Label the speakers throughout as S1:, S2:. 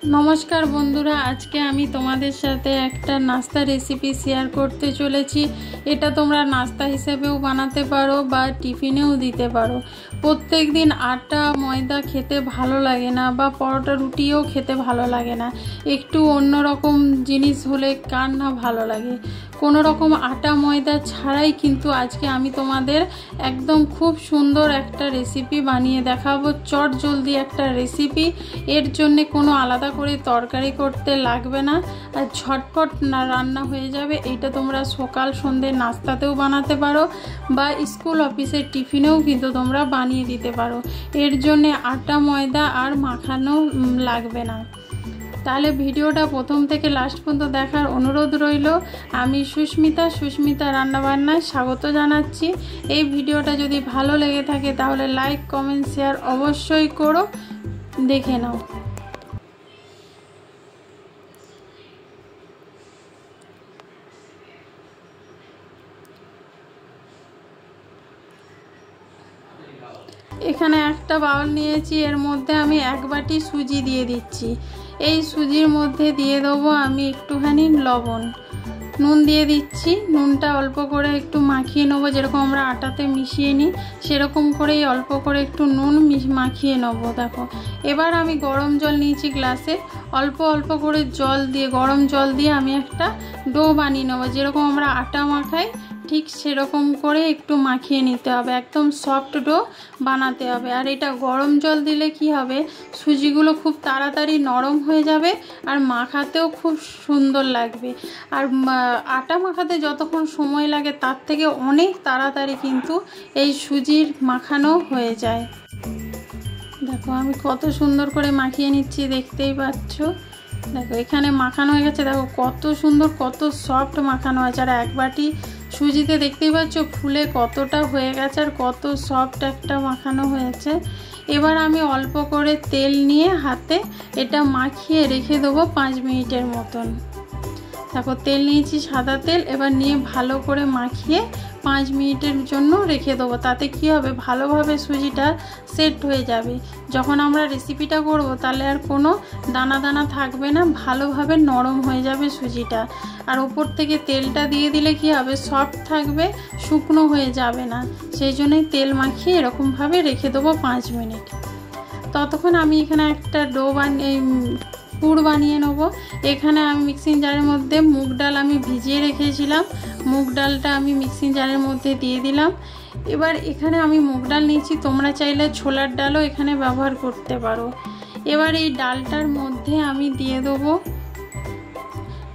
S1: नमस्कार बंधुरा आज के आमी तोमादेर साथे एकटा नास्ता रेसिपि शेयर करते चलेछि। एटा तोमरा नास्ता हिसेबेও बानाते पारो बा टिफिनेও दिते पारो। प्रत्येक दिन आटा मयदा खेते भालो लागे ना बा परोटा रुटिও खेते भालो लागे ना, एकटू अन्य रकम जिनिस होले कार ना भालो लागे। कोनो रकम आटा मयदा छाड़ाई किन्तु आज के आमी तोमादेर एकदम खूब सुंदर एकटा रेसिपि बानिये देखाबो। चट जल्दी एकटा रेसिपि, एर जन्य कोनो आलादा করে তরকারি করতে লাগবে না আর ঝটপট না রান্না হয়ে যাবে। এটা তোমরা সকাল সন্ধ্যে নাস্তাতেও বানাতে পারো বা স্কুল অফিসের টিফিনেও কিন্তু তোমরা বানিয়ে দিতে পারো। এর জন্য আটা ময়দা আর মাখানো লাগবে না। তাহলে ভিডিওটা প্রথম থেকে লাস্ট পর্যন্ত দেখার অনুরোধ রইল। আমি সুস্মিতা রান্নাবান্নায় স্বাগত জানাচ্ছি। এই ভিডিওটা যদি ভালো লেগে থাকে তাহলে লাইক কমেন্ট শেয়ার অবশ্যই করো, দেখে নাও। এখানে একটা বাউল নিয়েছি, এর মধ্যে আমি এক বাটি সুজি দিয়ে দিচ্ছি। এই সুজির মধ্যে দিয়ে দেবো আমি একটুখানি লবণ, নুন দিয়ে দিচ্ছি। নুনটা অল্প করে একটু মাখিয়ে নেবো, যেরকম আমরা আটাতে মিশিয়ে নিই সেরকম করেই অল্প করে একটু নুন মাখিয়ে নেবো। দেখো এবার আমি গরম জল নিয়েছি গ্লাসে, অল্প অল্প করে জল দিয়ে গরম জল দিয়ে আমি একটা ডো বানিয়ে নেবো। যেরকম আমরা আটা মাখাই ঠিক সেরকম করে একটু মাখিয়ে নিতে হবে, একদম সফট ডো বানাতে হবে। আর এটা গরম জল দিলে কি হবে, সুজিগুলো খুব তাড়াতাড়ি নরম হয়ে যাবে আর মাখাতেও খুব সুন্দর লাগবে। আর আটা মাখাতে যতক্ষণ সময় লাগে তার থেকে অনেক তাড়াতাড়ি কিন্তু এই সুজির মাখানো হয়ে যায়। দেখো আমি কত সুন্দর করে মাখিয়ে নিচ্ছি, দেখতেই পাচ্ছ। দেখো এখানে মাখানো হয়ে গেছে, দেখো কত সুন্দর কত সফট মাখানো হয়েছে। আর এক বাটি সুজিতে দেখতেই পাচ্ছ ফুলে কতটা হয়ে গেছে আর কত সফট একটা মাখানো হয়েছে। এবার আমি অল্প করে তেল নিয়ে হাতে এটা মাখিয়ে রেখে দেবো 5 মিনিটের মতন। দেখো তেল নিয়েছি সাদা তেল, এবার নিয়ে ভালো করে মাখিয়ে 5 মিনিটের জন্য রেখে দেবো। তাতে কি হবে, ভালোভাবে সুজিটা সেট হয়ে যাবে। যখন আমরা রেসিপিটা করব তাহলে আর কোনো দানা দানা থাকবে না, ভালোভাবে নরম হয়ে যাবে সুজিটা। আর ওপর থেকে তেলটা দিয়ে দিলে কি হবে, সফট থাকবে, শুকনো হয়ে যাবে না। সেই জন্যই তেল মাখিয়ে এরকমভাবে রেখে দেবো 5 মিনিট। ততক্ষণ আমি এখানে একটা পুর বানিয়ে নেব। এখানে আমি মিক্সিং জারের মধ্যে মুগ ডাল আমি ভিজিয়ে রেখেছিলাম, মুগ ডালটা আমি মিক্সিং জারের মধ্যে দিয়ে দিলাম। এবার এখানে আমি মুগ ডাল নিয়েছি, তোমরা চাইলে ছোলার ডালও এখানে ব্যবহার করতে পারো। এবার এই ডালটার মধ্যে আমি দিয়ে দেবো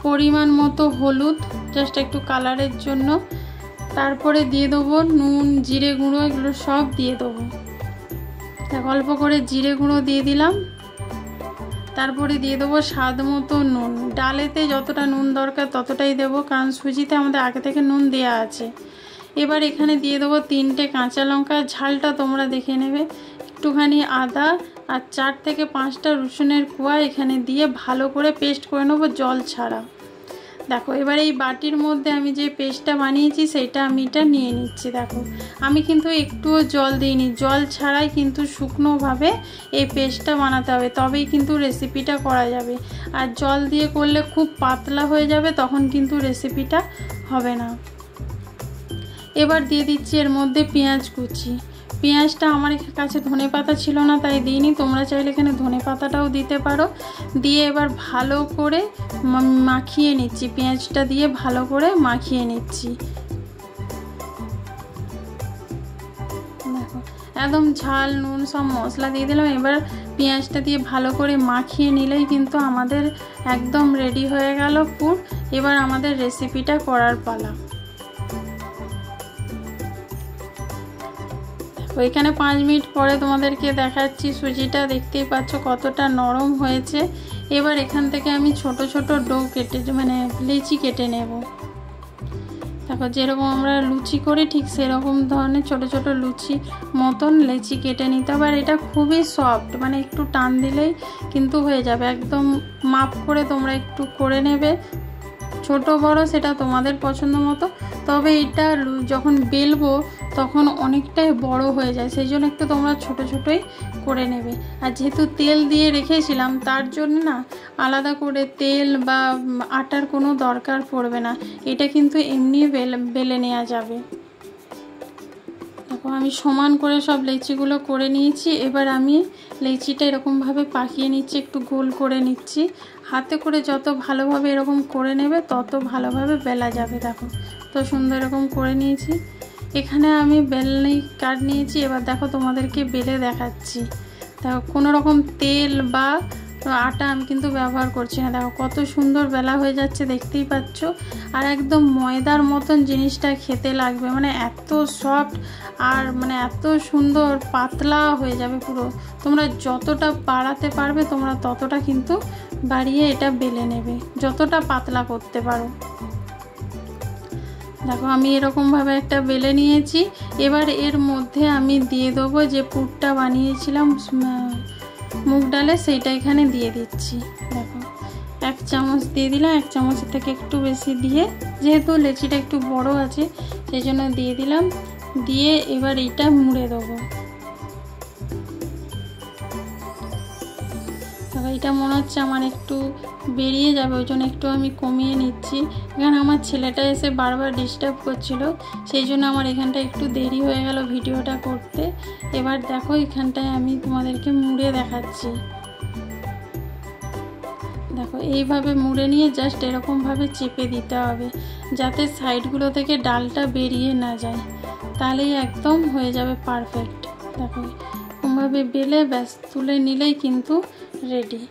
S1: পরিমাণ মতো হলুদ, জাস্ট একটু কালারের জন্য। তারপরে দিয়ে দেবো নুন, জিরে গুঁড়ো, এগুলো সব দিয়ে দেবো। অল্প করে জিরে গুঁড়ো দিয়ে দিলাম। তারপরে দিয়ে দেবো স্বাদ মতো নুন। ডালেতে যতটা নুন দরকার ততটাই দেবো, কারণ সুজিতে আমাদের আগে থেকে নুন দেওয়া আছে। এবার এখানে দিয়ে দেবো 3টে কাঁচা লঙ্কা, ঝালটা তোমরা দেখে নেবে। একটুখানি আদা আর 4 থেকে 5টা রসুনের কোয়া এখানে দিয়ে ভালো করে পেস্ট করে নেবো, জল ছাড়া। দেখো এবার এই বাটির মধ্যে আমি যে পেস্টটা বানিয়েছি সেইটা আমি এটা নিয়ে নিচ্ছি। দেখো আমি কিন্তু একটুও জল দিইনি, জল ছাড়াই কিন্তু শুকনোভাবে এই পেস্টটা বানাতে হবে, তবেই কিন্তু রেসিপিটা করা যাবে। আর জল দিয়ে করলে খুব পাতলা হয়ে যাবে, তখন কিন্তু রেসিপিটা হবে না। এবার দিয়ে দিচ্ছি এর মধ্যে পেঁয়াজ কুচি। পেঁয়াজটা আমার কাছে ধনেপাতা ছিল না তাই দিইনি, তোমরা চাইলে এখানে ধনেপাতাটাও দিতে পারো। দিয়ে এবার ভালো করে মাখিয়ে নিচ্ছি, পেঁয়াজটা দিয়ে ভালো করে মাখিয়ে নিচ্ছি। দেখো একদম ঝাল নুন সব মশলা দিয়ে দিলাম। এবার পেঁয়াজটা দিয়ে ভালো করে মাখিয়ে নিলেই কিন্তু আমাদের একদম রেডি হয়ে গেল পুর। এবার আমাদের রেসিপিটা করার পালা। ওইখানে 5 মিনিট পরে তোমাদেরকে দেখাচ্ছি, সুজিটা দেখতেই পাচ্ছ কতটা নরম হয়েছে। এবার এখান থেকে আমি ছোট ছোট ডো কেটে লেচি কেটে নেব। দেখো যেরকম আমরা লুচি করি ঠিক সেরকম ধরনের ছোট ছোট লুচি মতন লেচি কেটে নিতে হবে। আর এটা খুবই সফট, একটু টান দিলেই কিন্তু হয়ে যাবে। একদম মাপ করে তোমরা একটু করে নেবে, ছোট বড় সেটা তোমাদের পছন্দ মতো। তবে এটা যখন বেলবো তখন অনেকটাই বড় হয়ে যায়, সেই জন্য একটু তোমরা ছোটো ছোটোই করে নেবে। আর যেহেতু তেল দিয়ে রেখেছিলাম তার জন্য না আলাদা করে তেল বা আটার কোনো দরকার পড়বে না, এটা কিন্তু এমনি বেলে নেওয়া যাবে। দেখো আমি সমান করে সব লেচিগুলো করে নিয়েছি। এবার আমি লেচিটা এরকমভাবে পাকিয়ে নিচ্ছি, একটু গোল করে নিচ্ছি। হাতে করে যত ভালোভাবে এরকম করে নেবে তত ভালোভাবে বেলা যাবে। দেখো তো সুন্দর এরকম করে নিয়েছি। এখানে আমি বেলনি কাট নিয়েছি। এবার দেখো তোমাদেরকে বেলে দেখাচ্ছি। দেখো কোনো রকম তেল বা আটা আমি কিন্তু ব্যবহার করছি না। দেখো কত সুন্দর বেলা হয়ে যাচ্ছে, দেখতেই পাচ্ছ। আর একদম ময়দার মতন জিনিসটা খেতে লাগবে, মানে এত সফট আর মানে এত সুন্দর পাতলা হয়ে যাবে পুরো। তোমরা যতটা বাড়াতে পারবে তোমরা ততটা কিন্তু বাড়িয়ে এটা বেলে নেবে, যতটা পাতলা করতে পারো। দেখো আমি এরকমভাবে একটা বেলে নিয়েছি। এবার এর মধ্যে আমি দিয়ে দেবো যে পুরটা বানিয়েছিলাম মুগ ডালে, সেইটা এখানে দিয়ে দিচ্ছি। দেখো 1 চামচ দিয়ে দিলাম, 1 চামচের থেকে একটু বেশি দিয়ে, যেহেতু লেচিটা একটু বড় আছে সেই জন্য দিয়ে দিলাম। দিয়ে এবার এটা মুড়ে দেবো। তবে এটা মনে হচ্ছে আমার একটু বেরিয়ে যাবে, ওই জন্য একটু আমি কমিয়ে নিচ্ছি। এখানে আমার ছেলেটা এসে বারবার ডিস্টার্ব করছিল, সেই জন্য আমার এখানটা একটু দেরি হয়ে গেল ভিডিওটা করতে। এবার দেখো এখানটায় আমি তোমাদেরকে মুড়ে দেখাচ্ছি। দেখো এইভাবে মুড়ে নিয়ে জাস্ট এরকমভাবে চেপে দিতে হবে, যাতে সাইডগুলো থেকে ডালটা বেরিয়ে না যায়, তাহলেই একদম হয়ে যাবে পারফেক্ট। দেখো এরকমভাবে বেলে ব্যাস তুলে নিলেই কিন্তু রেডি।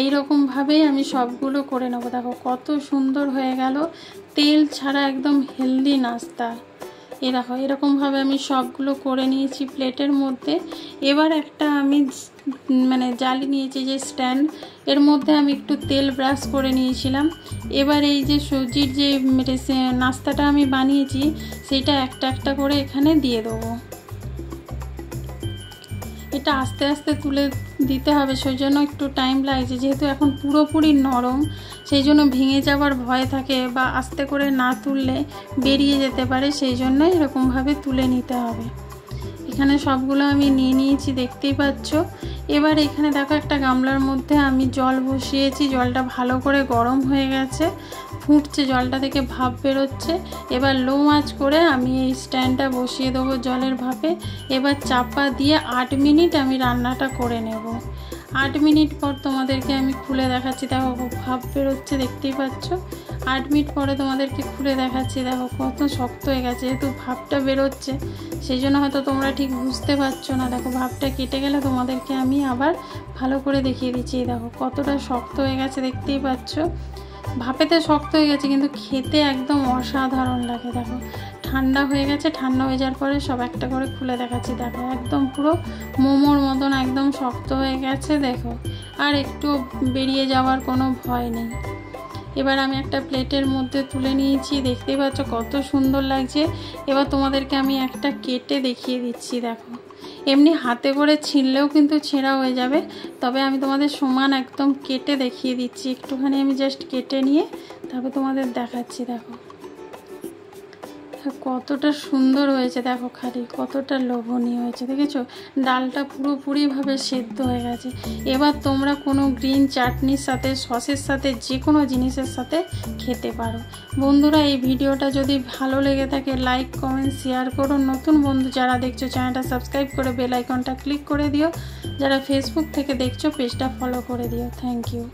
S1: এই রকমভাবেই আমি সবগুলো করে নেব। দেখো কত সুন্দর হয়ে গেল, তেল ছাড়া একদম হেলদি নাস্তা। এই দেখো এরকমভাবে আমি সবগুলো করে নিয়েছি প্লেটের মধ্যে। এবার একটা আমি মানে জালি নিয়েছি যে স্ট্যান্ড, এর মধ্যে আমি একটু তেল ব্রাশ করে নিয়েছিলাম। এবার এই যে সুজির যে নাস্তাটা আমি বানিয়েছি সেইটা একটা একটা করে এখানে দিয়ে দেবো। এটা আস্তে আস্তে তুলে দিতে হবে, সেই জন্য একটু টাইম লাগছে, যেহেতু এখন পুরোপুরি নরম, সেই জন্য ভেঙে যাওয়ার ভয় থাকে বা আস্তে করে না তুললে বেরিয়ে যেতে পারে, সেই জন্য এরকমভাবে তুলে নিতে হবে। এখানে সবগুলো আমি নিয়ে নিয়েছি, দেখতেই পাচ্ছ। এবার এখানে দেখো একটা গামলার মধ্যে আমি জল বসিয়েছি, জলটা ভালো করে গরম হয়ে গেছে, ফুটছে, জলটা থেকে ভাপ বেরোচ্ছে। এবার লো আঁচ করে আমি এই স্ট্যান্ডটা বসিয়ে দেবো জলের ভাপে। এবার চাপা দিয়ে 8 মিনিট আমি রান্নাটা করে নেব। 8 মিনিট পর তোমাদেরকে আমি খুলে দেখাচ্ছি। দেখো ভাপ বেরোচ্ছে, দেখতেই পাচ্ছ। 8 মিনিট পরে তোমাদেরকে খুলে দেখাচ্ছি। দেখো কত শক্ত হয়ে গেছে, যেহেতু ভাপটা বেরোচ্ছে সেই জন্য হয়তো তোমরা ঠিক বুঝতে পারছো না। দেখো ভাপটা কেটে গেলে তোমাদেরকে আমি আবার ভালো করে দেখিয়ে দিচ্ছি। দেখো কতটা শক্ত হয়ে গেছে, দেখতেই পাচ্ছ। ভাপেতে শক্ত হয়ে গেছে কিন্তু খেতে একদম অসাধারণ লাগে। দেখো ঠান্ডা হয়ে গেছে, ঠান্ডা হয়ে যাওয়ার পরে সব একটা করে খুলে দেখাচ্ছি। দেখো একদম পুরো মোমোর মতন একদম শক্ত হয়ে গেছে। দেখো আর একটু বেরিয়ে যাওয়ার কোনো ভয় নেই। এবার আমি একটা প্লেটের মধ্যে তুলে নিয়েছি, দেখতেই পাচ্ছ কত সুন্দর লাগছে। এবার তোমাদেরকে আমি একটা কেটে দেখিয়ে দিচ্ছি। দেখো এমনি হাতে করে ছিঁড়লেও কিন্তু ছেঁড়া হয়ে যাবে, তবে আমি তোমাদের সমান একদম কেটে দেখিয়ে দিচ্ছি। একটুখানি আমি জাস্ট কেটে নিয়ে তারপর তোমাদের দেখাচ্ছি। দেখো কতটা সুন্দর হয়েছে, দেখো খালি কতটা লোভনীয় হয়েছে, দেখেছো? ডালটা পুরোপুরিভাবে সেদ্ধ হয়ে গেছে। এবার তোমরা কোনো গ্রিন চাটনির সাথে, সসের সাথে, যে কোনো জিনিসের সাথে খেতে পারো। বন্ধুরা এই ভিডিওটা যদি ভালো লেগে থাকে লাইক কমেন্ট শেয়ার করো। নতুন বন্ধু যারা দেখছো চ্যানেলটা সাবস্ক্রাইব করে বেল আইকনটা ক্লিক করে দিও। যারা ফেসবুক থেকে দেখছো পেজটা ফলো করে দিও। Thank you.